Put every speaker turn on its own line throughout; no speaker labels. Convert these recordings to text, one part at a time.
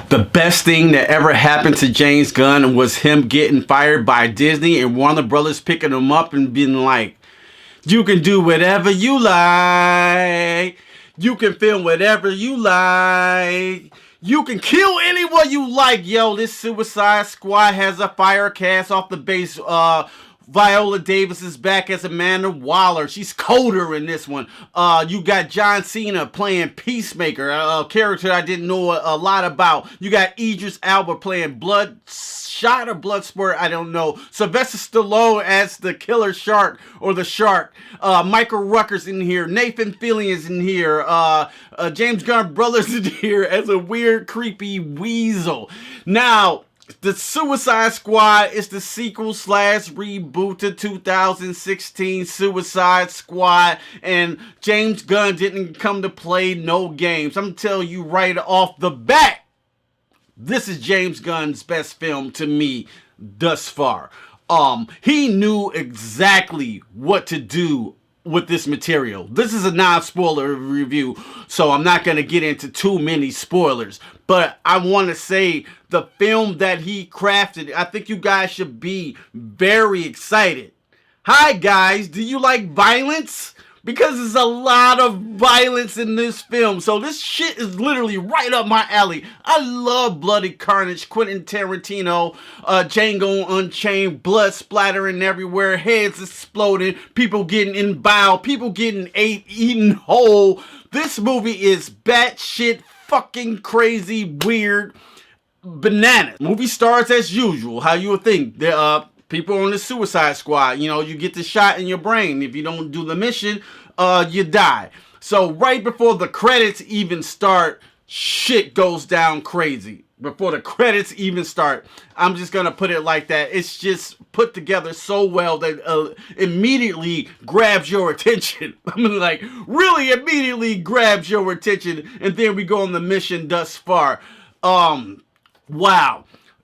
The best thing that ever happened to James Gunn was him getting fired by Disney and Warner Brothers picking him up and being like, you can do whatever you like. You can film whatever you like. You can kill anyone you like. Yo, this Suicide Squad has a fire cast off the base. Viola Davis is back as Amanda Waller. She's colder in this one. You got John Cena playing Peacemaker, a character I didn't know a lot about. You got Idris Elba playing Bloodshot or Bloodsport, I don't know. Sylvester Stallone as the Killer Shark or the Shark. Michael Rooker's in here. Nathan Fillion is in here. James Gunn Brothers in here as a weird, creepy weasel. Now, the Suicide Squad is the sequel / reboot to 2016 Suicide Squad, and James Gunn didn't come to play no games. I'm telling you right off the bat, this is James Gunn's best film to me thus far. He knew exactly what to do with this material. This is a non-spoiler review, so I'm not going to get into too many spoilers, but I want to say the film that he crafted, I think you guys should be very excited. Hi guys, do you like violence? Because there's a lot of violence in this film. So this shit is literally right up my alley. I love bloody carnage, Quentin Tarantino, Django Unchained, blood splattering everywhere, heads exploding, people getting emboweled, people getting eaten whole. This movie is batshit fucking crazy, weird, bananas. Movie starts as usual, how you would think. People on the Suicide Squad, you know, you get the shot in your brain. If you don't do the mission, you die. So right before the credits even start, shit goes down crazy. Before the credits even start, I'm just gonna put it like that. It's just put together so well that immediately grabs your attention. I mean, like, really immediately grabs your attention. And then we go on the mission thus far. Wow.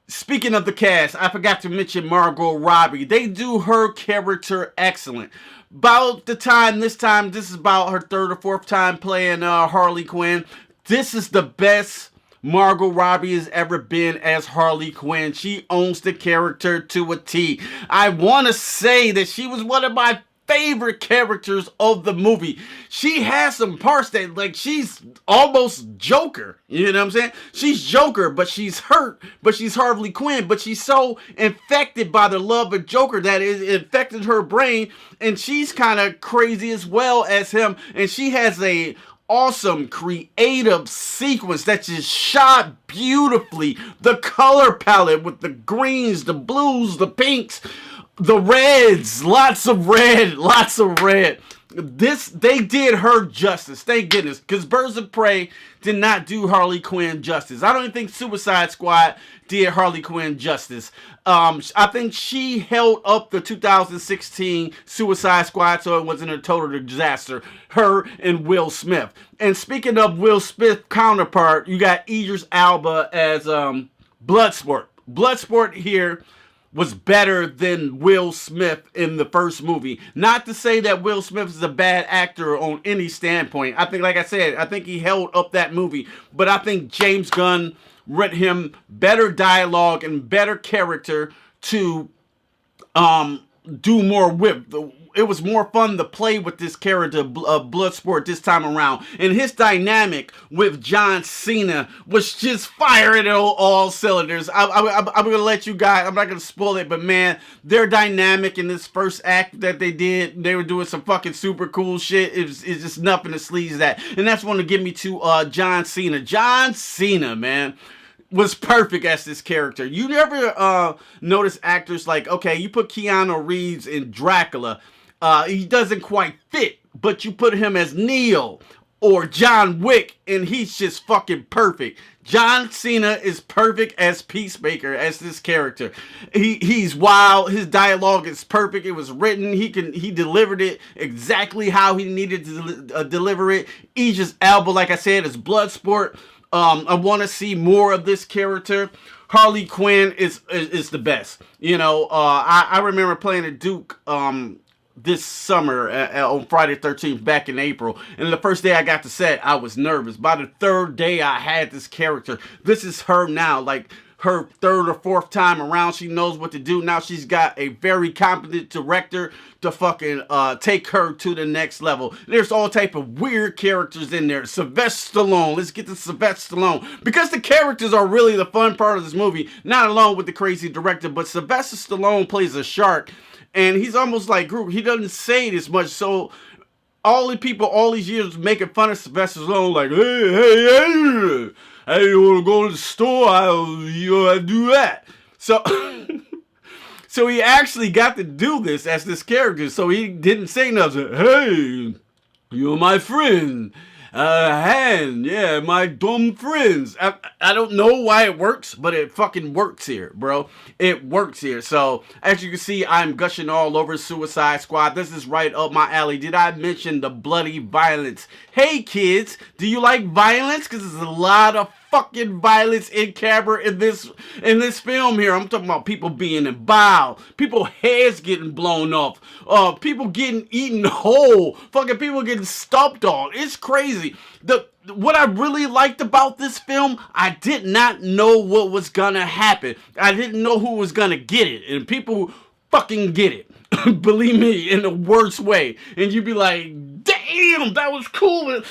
Speaking of the cast, I forgot to mention Margot Robbie. They do her character excellent. About the time, this is about her third or fourth time playing Harley Quinn. This is the best Margot Robbie has ever been as Harley Quinn. She owns the character to a T. I want to say that she was one of my favorite characters of the movie. She has some parts that, like, she's almost Joker. You know what I'm saying? She's Joker, but she's hurt, but she's Harley Quinn, but she's so infected by the love of Joker that it infected her brain, and she's kind of crazy as well as him, and she has a awesome creative sequence that's just shot beautifully. The color palette with the greens, the blues, the pinks, the reds, lots of red. They did her justice, thank goodness, because Birds of Prey did not do Harley Quinn justice. I don't even think Suicide Squad did Harley Quinn justice. I think she held up the 2016 Suicide Squad so it wasn't a total disaster. Her and Will Smith. And speaking of Will Smith counterpart, you got Idris Elba as Bloodsport. Bloodsport here was better than Will Smith in the first movie. Not to say that Will Smith is a bad actor on any standpoint. I think, like I said, I think he held up that movie. But I think James Gunn read him better dialogue and better character to do more with. It was more fun to play with this character of Bloodsport this time around. And his dynamic with John Cena was just firing all cylinders. I'm going to let you guys, I'm not going to spoil it, but man, their dynamic in this first act that they did, they were doing some fucking super cool shit. It's just nothing to sleaze that. And that's one to give me to John Cena. John Cena, man, was perfect as this character. You never notice actors like, okay, you put Keanu Reeves in Dracula, he doesn't quite fit, but you put him as Neo or John Wick, and he's just fucking perfect. John Cena is perfect as Peacemaker, as this character. He's wild. His dialogue is perfect. It was written. He delivered it exactly how he needed to deliver it. Idris Elba, like I said, is Bloodsport. I want to see more of this character. Harley Quinn is the best. You know, I remember playing a Duke this summer on Friday 13th back in April. And the first day I got to set, I was nervous. By the third day I had this character. This is her now, like her third or fourth time around. She knows what to do. Now she's got a very competent director to fucking take her to the next level. There's all type of weird characters in there. Sylvester Stallone. Let's get to Sylvester Stallone. Because the characters are really the fun part of this movie. Not alone with the crazy director, but Sylvester Stallone plays a shark. And he's almost like Groot. He doesn't say it as much. So all the people all these years making fun of Sylvester Stallone, like, hey, you want to go to the store? You do that. So, so he actually got to do this as this character. So he didn't say nothing. Hey, you're my friend. Yeah, my dumb friends. I don't know why it works, but it fucking works here, bro. It works here. So, as you can see, I'm gushing all over Suicide Squad. This is right up my alley. Did I mention the bloody violence? Hey, kids, do you like violence? Because there's a lot of fucking violence in camera in this film here. I'm talking about people being emboweled, people heads getting blown off, people getting eaten whole, fucking people getting stomped on. It's crazy. What I really liked about this film, I did not know what was gonna happen. I didn't know who was gonna get it, and people fucking get it. Believe me, in the worst way. And you'd be like, damn, that was cool.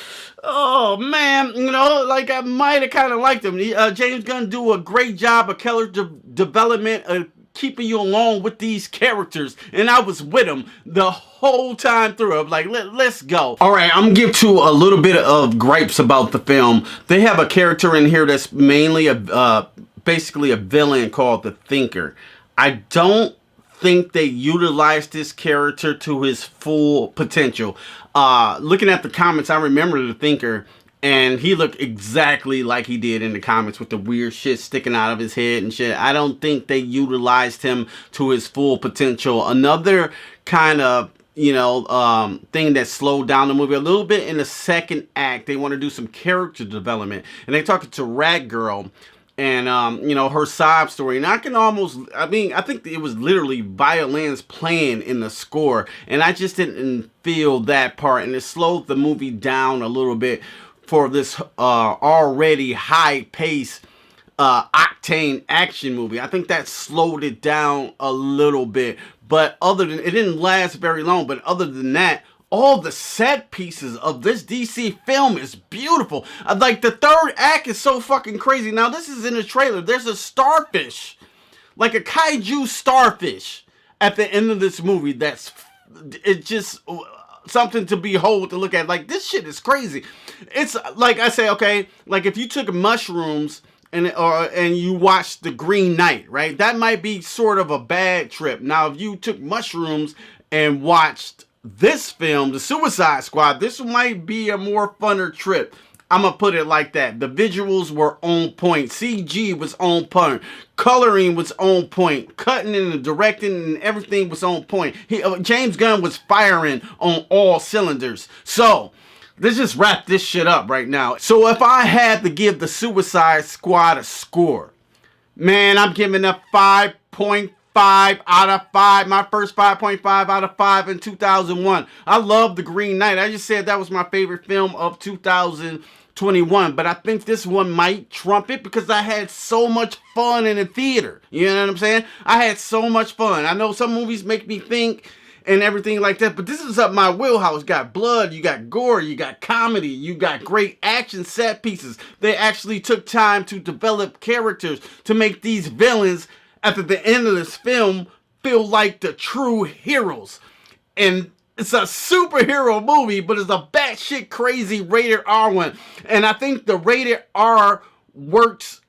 Oh man, you know, like I might have kind of liked him. James Gunn do a great job of character development, keeping you along with these characters, and I was with him the whole time through. I'm like, let's go. All right, I'm gonna give to a little bit of gripes about the film. They have a character in here that's mainly basically a villain called the Thinker. I don't think they utilized this character to his full potential. Looking at the comics, I remember the Thinker, and he looked exactly like he did in the comics with the weird shit sticking out of his head and shit. I don't think they utilized him to his full potential. Another kind of, you know, thing that slowed down the movie a little bit in the second act. They want to do some character development, and they talking to Rat Girl and you know, her sob story. And I think it was literally violins playing in the score, and I just didn't feel that part, and it slowed the movie down a little bit for this already high pace octane action movie. I think that slowed it down a little bit, but it didn't last very long. But other than that, all the set pieces of this DC film is beautiful. Like, the third act is so fucking crazy. Now, this is in the trailer. There's a starfish, like a kaiju starfish, at the end of this movie. It's just something to behold, to look at. Like, this shit is crazy. It's like I say, okay, like if you took mushrooms and you watched The Green Knight, right? That might be sort of a bad trip. Now, if you took mushrooms and watched this film, The Suicide Squad, this might be a more funner trip. I'm gonna put it like that. The visuals were on point. CG was on point. Coloring was on point. Cutting and directing and everything was on point. James Gunn was firing on all cylinders. So, let's just wrap this shit up right now. So, if I had to give The Suicide Squad a score, man, I'm giving a 5.5 out of 5. My first 5.5 out of 5 in 2001. I love The Green Knight. I just said that was my favorite film of 2021. But I think this one might trump it because I had so much fun in the theater. You know what I'm saying? I had so much fun. I know some movies make me think and everything like that, but this is up my wheelhouse. You got blood, you got gore, you got comedy, you got great action set pieces. They actually took time to develop characters to make these villains at the end of this film feel like the true heroes. And it's a superhero movie, but it's a batshit crazy rated R one. And I think the rated R works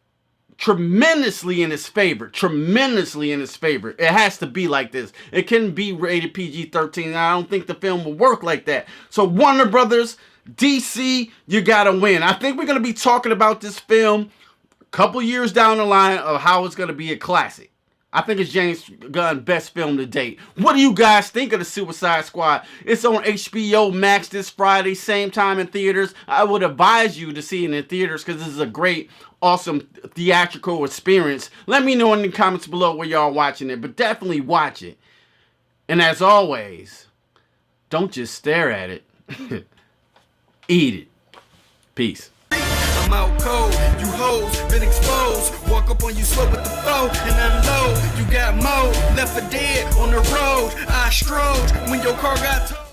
tremendously in his favor. Tremendously in his favor. It has to be like this. It can be rated PG-13. I don't think the film will work like that. So Warner Brothers, DC, you gotta win. I think we're gonna be talking about this film couple years down the line of how it's going to be a classic. I think it's James Gunn's best film to date. What do you guys think of The Suicide Squad? It's on HBO Max this Friday, same time in theaters. I would advise you to see it in theaters because this is a great, awesome theatrical experience. Let me know in the comments below where y'all watching it, but definitely watch it. And as always, Don't just stare at it. Eat it. Peace.
I'm out cold, you hoes been exposed. Walk up on you slow with the foe and unload. You got more left for dead on the road. I strode when your car got towed.